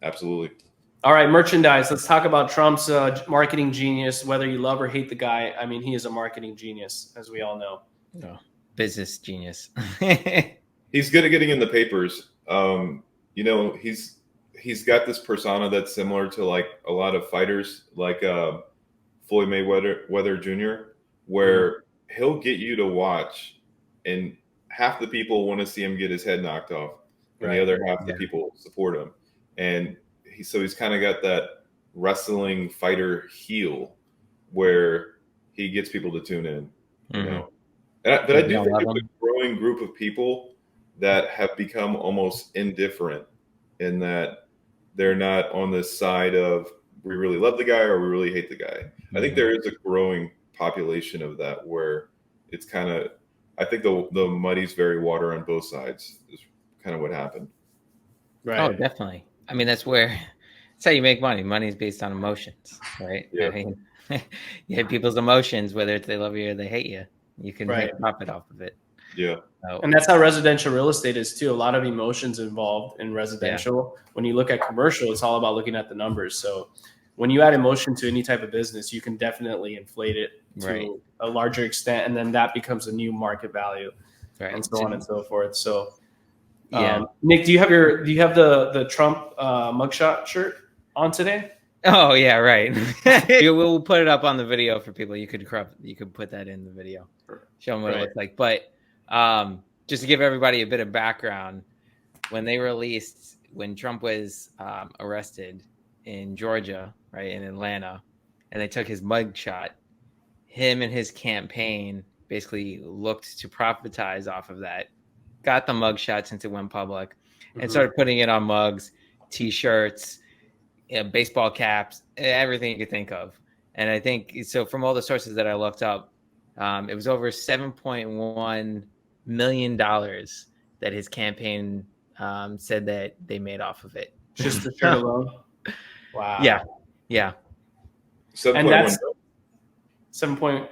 absolutely. All right, merchandise. Let's talk about Trump's marketing genius. Whether you love or hate the guy, I mean, he is a marketing genius, as we all know. Oh, business genius. He's good at getting in the papers. You know, he's got this persona that's similar to like a lot of fighters, like Floyd Mayweather Jr., where he'll get you to watch, and half the people want to see him get his head knocked off, and the other half the people support him. And he's kind of got that wrestling fighter heel where he gets people to tune in, you know. But I do think there's a growing group of people that have become almost indifferent in that they're not on the side of we really love the guy or we really hate the guy. I think there is a growing population of that where it's kind of, I think the muddy's very water on both sides is kind of what happened. Right. Oh, definitely. I mean, that's how you make money. Money is based on emotions, right? Yeah. I mean, you hit people's emotions, whether it's they love you or they hate you. You can make profit off of it. Yeah. And that's how residential real estate is too. A lot of emotions involved in residential. Yeah. When you look at commercial, it's all about looking at the numbers. So when you add emotion to any type of business, you can definitely inflate it to a larger extent. And then that becomes a new market value and so on and so forth. So Nick, do you have the Trump mugshot shirt on today? Oh yeah, right. We'll put it up on the video for people. You could put that in the video. Show them what it looks like. But just to give everybody a bit of background, when Trump was arrested in Georgia, right, in Atlanta, and they took his mugshot, him and his campaign basically looked to profitize off of that, got the mugshot since it went public, and started putting it on mugs, T-shirts, baseball caps, everything you could think of. And I think so from all the sources that I looked up, it was over $7.1 million that his campaign said that they made off of it. Just the shirt alone? Wow. Yeah. 7.1 and that's 7.1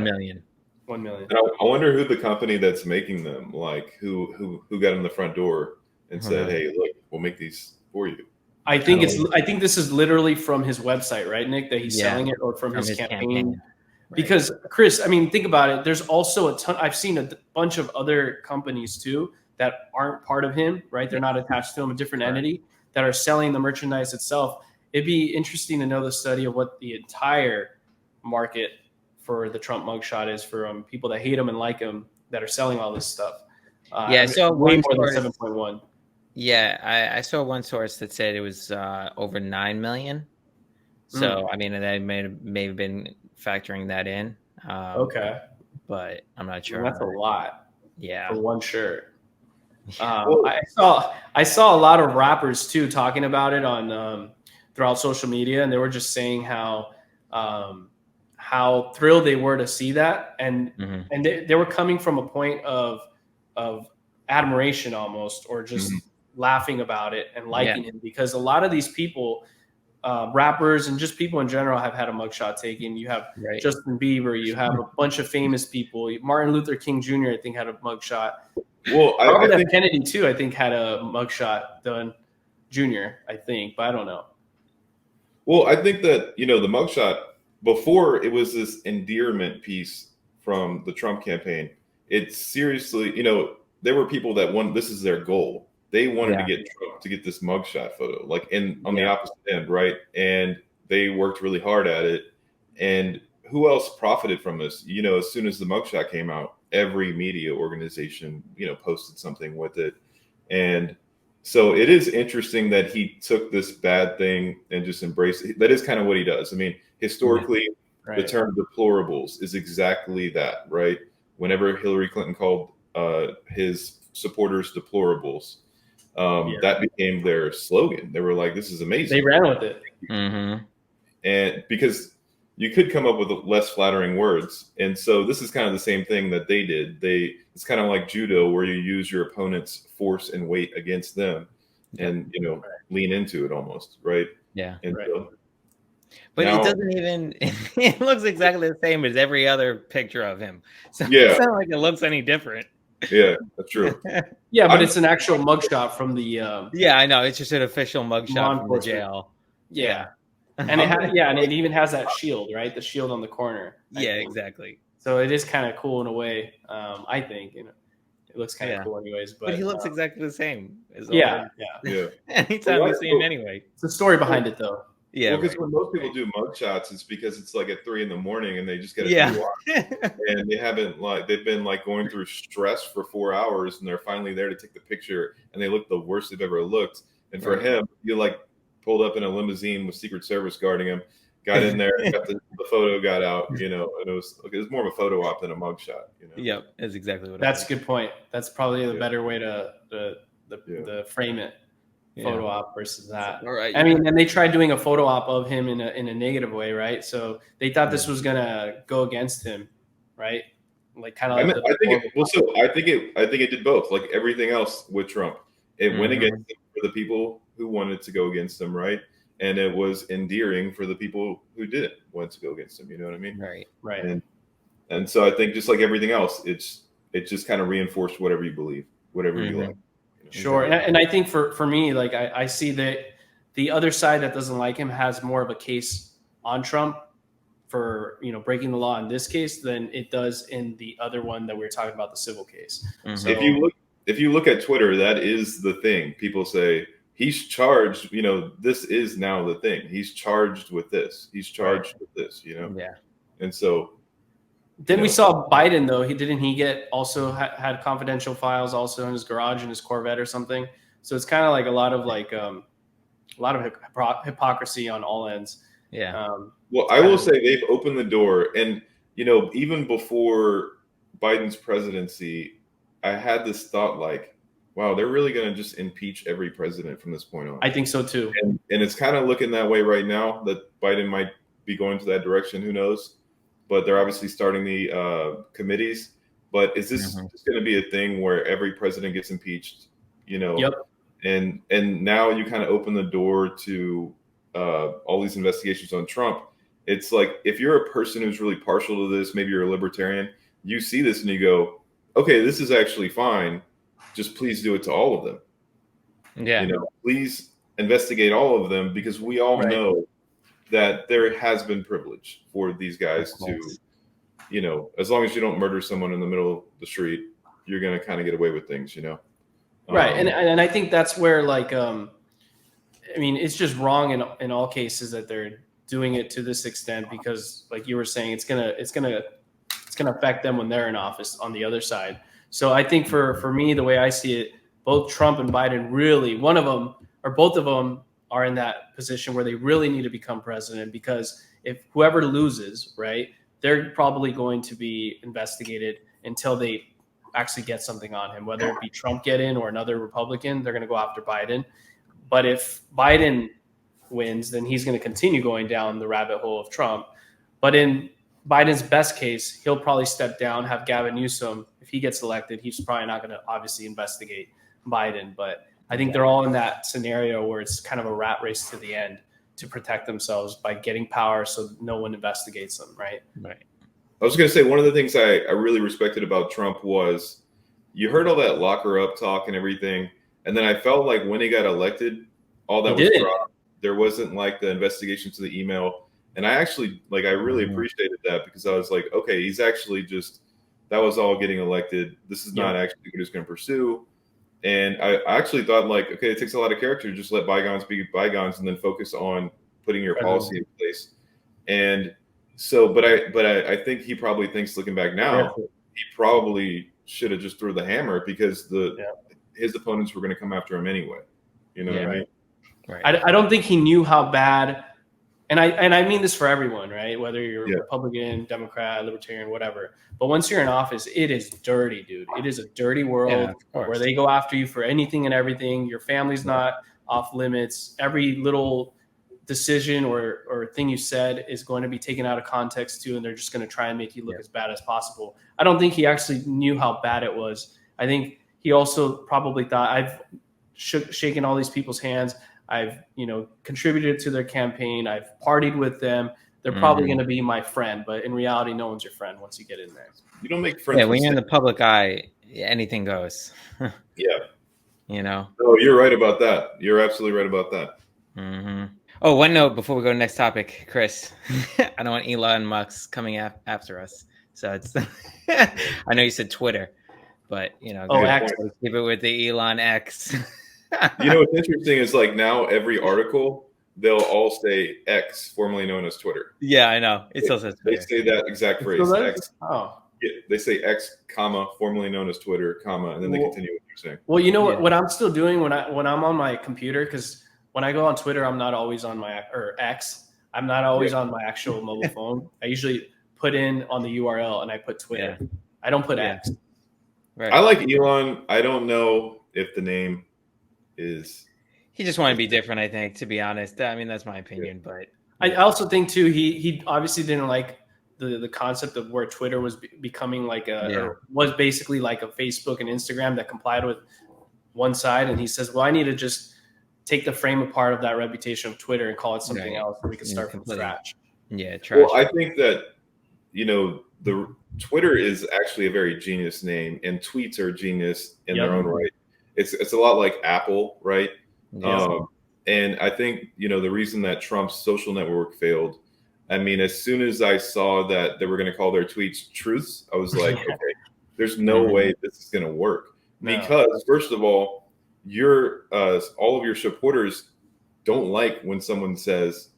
million. 1 million. I wonder who the company that's making them, like who got in the front door and said, "Hey, look, we'll make these for you." I think this is literally from his website, right, Nick, that he's selling it, or from his campaign. Right. Because Chris, I mean, think about it. There's also a ton. I've seen a bunch of other companies too that aren't part of him, right? They're not attached to him, a different entity that are selling the merchandise itself. It'd be interesting to know the study of what the entire market for the Trump mugshot is for people that hate him and like him that are selling all this stuff. So way more than 7.1. Yeah, I saw one source that said it was over 9 million. So I mean, that may have been factoring that in. Okay, but I'm not sure. That's a lot. Yeah, for one shirt. I saw a lot of rappers too talking about it on throughout social media, and they were just saying how thrilled they were to see that, and they were coming from a point of admiration almost, or just laughing about it and liking it, because a lot of these people, rappers and just people in general, have had a mugshot taken. You have Justin Bieber, you have a bunch of famous people. Martin Luther King Jr. I think had a mugshot. Well, I think Kennedy too, I think, had a mugshot done. Jr., I think, but I don't know. Well, I think that, the mugshot, before it was this endearment piece from the Trump campaign, it's seriously, there were people that this is their goal. They wanted to get Trump to get this mugshot photo, like on the opposite end, right? And they worked really hard at it. And who else profited from this? As soon as the mugshot came out, every media organization, posted something with it. And so it is interesting that he took this bad thing and just embraced it. That is kind of what he does. I mean, historically, the term deplorables is exactly that, right? Whenever Hillary Clinton called his supporters deplorables, that became their slogan. They were like, "This is amazing." They ran with it. And because you could come up with less flattering words. And so this is kind of the same thing that they did. It's kind of like judo, where you use your opponent's force and weight against them and, lean into it almost. Right. Yeah. And but it doesn't even, it looks exactly the same as every other picture of him. So it's not like it looks any different. Yeah, that's true. Yeah, but it's an actual mugshot from the yeah, I know. It's just an official law mugshot from the enforcement. jail. Yeah. And it even has that shield, right? The shield on the corner. Yeah, exactly. So it is kind of cool in a way. I think, you know, it looks kind of cool anyways. But he looks exactly the same. Yeah. Anytime you see him anyway. It's the story behind it, though. Yeah. Because when most people do mugshots, it's because it's like at 3 a.m. and they just get a DUI. And they haven't they've been like going through stress for 4 hours, and they're finally there to take the picture, and they look the worst they've ever looked. And for him, you like pulled up in a limousine with Secret Service guarding him, got in there, got the photo got out, you know, and it was more of a photo op than a mugshot. You know? Yep, that's exactly what. That's a good point. That's probably the better way to frame it. Photo op versus that. All right. I mean, and they tried doing a photo op of him in a negative way, right? So they thought this was gonna go against him, right? Like kind of. I think it did both. Like everything else with Trump, it went against him for the people who wanted to go against him, right? And it was endearing for the people who didn't want to go against him. You know what I mean? Right. And so I think just like everything else, it just kind of reinforced whatever you believe, whatever you like. Sure. And I think for me, like I see that the other side that doesn't like him has more of a case on Trump for, you know, breaking the law in this case than it does in the other one that we were talking about, the civil case. So, if you look at Twitter, that is the thing. People say he's charged, you know, this is now the thing. He's charged with this. He's charged with this, you know? Yeah. And so then we saw Biden, though. He get also had confidential files also in his garage in his Corvette or something. So it's kind of like a lot of hypocrisy on all ends. Yeah. Well, I will say they've opened the door, and you know, even before Biden's presidency, I had this thought like, wow, they're really going to just impeach every president from this point on. I think so too. And it's kind of looking that way right now that Biden might be going to that direction. Who knows? But they're obviously starting the committees. But is this just going to be a thing where every president gets impeached? You know, and now you kind of open the door to all these investigations on Trump. It's like if you're a person who's really partial to this, maybe you're a libertarian, you see this and you go, okay, this is actually fine. Just please do it to all of them. Yeah, you know, please investigate all of them because we all know that there has been privilege for these guys to, you know, as long as you don't murder someone in the middle of the street, you're going to kind of get away with things, you know? Right. And I think that's where like, I mean, it's just wrong in all cases that they're doing it to this extent, because like you were saying, it's going to affect them when they're in office on the other side. So I think for me, the way I see it, both Trump and Biden really, one of them or both of them are in that position where they really need to become president, because if whoever loses, right, they're probably going to be investigated until they actually get something on him, whether it be Trump get in or another Republican, they're going to go after Biden. But if Biden wins, then he's going to continue going down the rabbit hole of Trump. But in Biden's best case, he'll probably step down, have Gavin Newsom. If he gets elected, he's probably not going to obviously investigate Biden. But I think they're all in that scenario where it's kind of a rat race to the end to protect themselves by getting power so no one investigates them, right? Right. I was going to say, one of the things I really respected about Trump was you heard all that locker up talk and everything. And then I felt like when he got elected, all that was dropped. There wasn't like the investigation to the email. And I actually, like, I really appreciated that, because I was like, okay, he's actually just, that was all getting elected. This is not actually what he's going to pursue. And I actually thought, like, okay, it takes a lot of character to just let bygones be bygones and then focus on putting your policy in place. And so, but I think he probably thinks, looking back now, he probably should have just threw the hammer, because his opponents were going to come after him anyway. You know what I mean? Right. I don't think he knew how bad, and I mean this for everyone, right? Whether you're Republican, Democrat, Libertarian, whatever. But once you're in office, it is dirty, dude. It is a dirty world where they go after you for anything and everything. Your family's not off limits. Every little decision or thing you said is going to be taken out of context too, and they're just going to try and make you look as bad as possible. I don't think he actually knew how bad it was. I think he also probably thought, I've shaken all these people's hands. I've, contributed to their campaign. I've partied with them. they're probably going to be my friend. But in reality, no one's your friend once you get in there. You don't make friends. Yeah, when you're in the public eye, anything goes. Yeah. No, you're right about that. You're absolutely right about that. Oh, one note before we go to the next topic, Chris. I don't want Elon Musk coming after us. So it's I know you said Twitter, but X. Keep it with the Elon X. What's interesting is like now every article they'll all say X, formerly known as Twitter. Yeah, I know. It's also Twitter. They say that exact phrase. X. Oh. Yeah, they say X, comma, formerly known as Twitter, comma, and then they continue what they're saying. Well, what I'm still doing when I'm on my computer, because when I go on Twitter, I'm not always on X. I'm not always on my actual mobile phone. I usually put in on the URL and I put Twitter. Yeah. I don't put X. Right. I like Elon. I don't know if the name is. He just wanted to be different, I think, to be honest. I mean, that's my opinion, but I also think too he obviously didn't like the concept of where Twitter was becoming like or was basically like a Facebook and Instagram that complied with one side, and he says, well, I need to just take the frame apart of that reputation of Twitter and call it something else, so we can start from scratch. Yeah, trash. Well, I think that the Twitter is actually a very genius name, and tweets are genius in their own right. It's a lot like Apple, right? Yes. And I think the reason that Trump's social network failed. I mean, as soon as I saw that they were going to call their tweets truths, I was like, okay, there's no way this is going to work. No. Because first of all, all of your supporters don't like when someone says,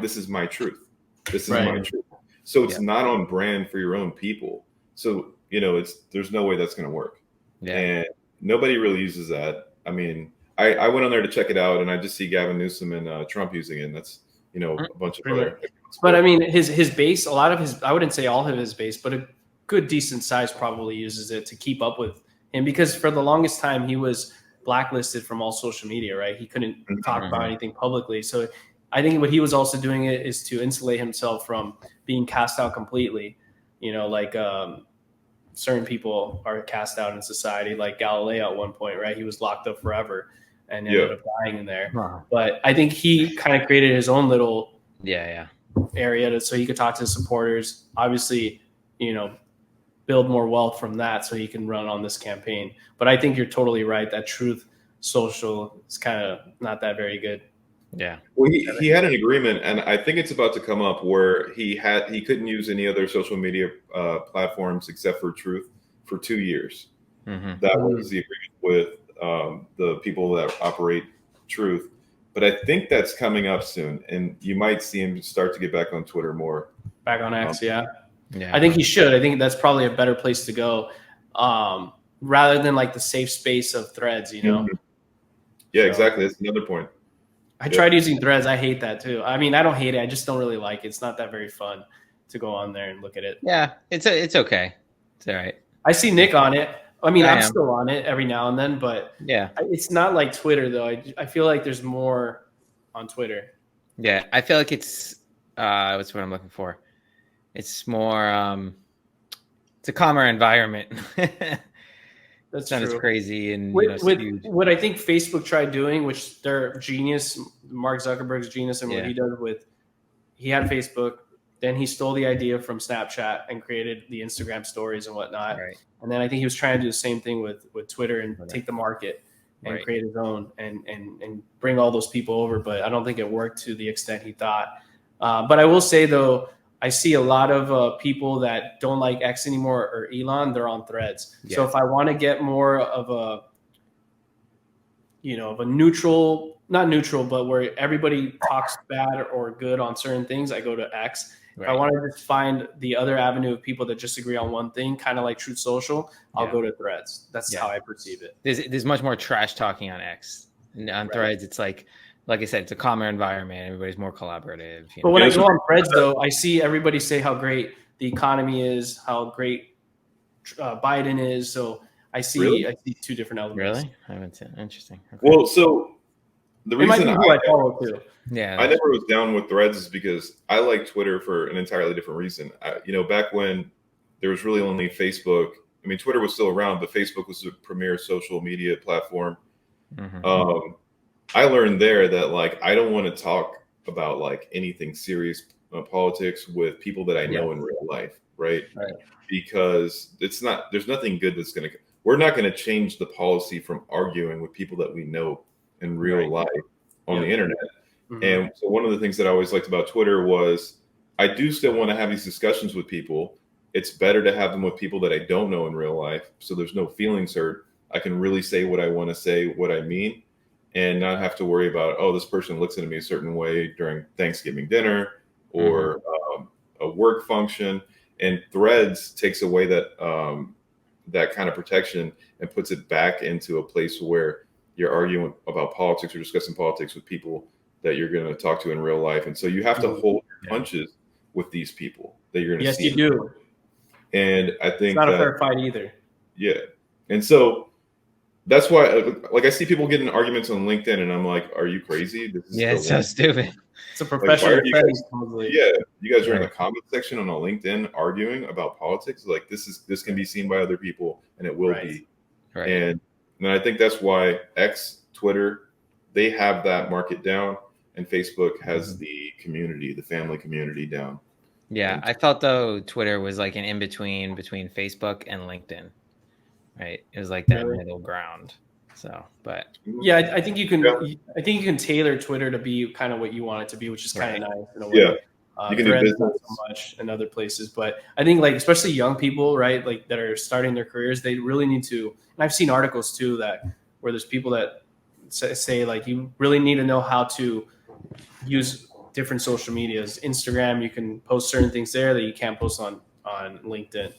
this is my truth. This is my truth. So it's not on brand for your own people. So, there's no way that's going to work. Yeah. And nobody really uses that. I mean, I went on there to check it out and I just see Gavin Newsom and Trump using it. And that's, a bunch of other. But I mean, his base, a lot of his, I wouldn't say all of his base, but a good decent size probably uses it to keep up with him, because for the longest time he was blacklisted from all social media, right? He couldn't talk about anything publicly. So I think what he was also doing it is to insulate himself from being cast out completely. Certain people are cast out in society, like Galileo at one point, right? He was locked up forever and ended up dying in there. Wow. But I think he kind of created his own little area so he could talk to his supporters. Obviously, build more wealth from that so he can run on this campaign. But I think you're totally right that Truth Social is kind of not that very good. Yeah. Well, he had an agreement, and I think it's about to come up where he couldn't use any other social media platforms except for Truth for 2 years. Mm-hmm. That was the agreement with the people that operate Truth. But I think that's coming up soon, and you might see him start to get back on Twitter more. Back on X, yeah. I think he should. I think that's probably a better place to go, rather than like the safe space of Threads, Mm-hmm. Yeah, exactly. That's another point. I tried using Threads. I hate that too. I mean, I don't hate it. I just don't really like it. It's not that very fun to go on there and look at it. Yeah, it's okay. It's all right. I see Nick on it. I mean, I'm still on it every now and then, but yeah, it's not like Twitter though. I feel like there's more on Twitter. Yeah, I feel like it's what's what I'm looking for. It's more it's a calmer environment. That's not true. As crazy and with what I think Facebook tried doing, which they're genius. Mark Zuckerberg's genius in what he does with. He had Facebook, then he stole the idea from Snapchat and created the Instagram stories and whatnot. Right. And then I think he was trying to do the same thing with Twitter and take the market and create his own and bring all those people over. But I don't think it worked to the extent he thought. But I will say though, I see a lot of people that don't like X anymore or Elon, they're on Threads. Yeah. So if I want to get more of a neutral, not neutral, but where everybody talks bad or good on certain things, I go to X. Right. If I want to just find the other avenue of people that just agree on one thing, kind of like Truth Social, I'll go to Threads. That's how I perceive it. There's much more trash talking on X. And on Threads, it's like I said, it's a calmer environment. Everybody's more collaborative. But when I go on Threads, though, I see everybody say how great the economy is, how great Biden is. So I see two different elements. Really? I haven't seen. Interesting. Okay. Well, so the reason I follow too. Yeah, I never was down with Threads is because I like Twitter for an entirely different reason. Back when there was really only Facebook. I mean, Twitter was still around, but Facebook was the premier social media platform. Mm-hmm. I learned there that I don't want to talk about anything serious politics with people that I know in real life, right? Because there's nothing good we're not going to change the policy from arguing with people that we know in real life on the internet. And so one of the things that I always liked about Twitter was I do still want to have these discussions with people. It's better to have them with people that I don't know in real life. So there's no feelings hurt. I can really say what I want to say, what I mean, and not have to worry about, oh, this person looks at me a certain way during Thanksgiving dinner or a work function. And Threads takes away that that kind of protection and puts it back into a place where you're arguing about politics or discussing politics with people that you're going to talk to in real life. And so you have to hold your punches with these people that you're going to see. Yes, you do. And I think it's not a fair fight either. Yeah. And so that's why, like, I see people getting arguments on LinkedIn and I'm like, are you crazy? This is it's so stupid. It's a professional you guys are in the comment section on a LinkedIn arguing about politics. Like this can be seen by other people and it will be. Right. And I think that's why X, Twitter, they have that market down, and Facebook has the community, the family community down. Yeah, I thought though Twitter was like an in-between between Facebook and LinkedIn. Right? It was like that middle ground. So, but yeah, I think you can. I think you can tailor Twitter to be kind of what you want it to be, which is kind of nice in a way. Yeah, you can do business not so much in other places, but I think like especially young people, right, like that are starting their careers, they really need to. And I've seen articles too where there's people that say like you really need to know how to use different social medias. Instagram, you can post certain things there that you can't post on LinkedIn.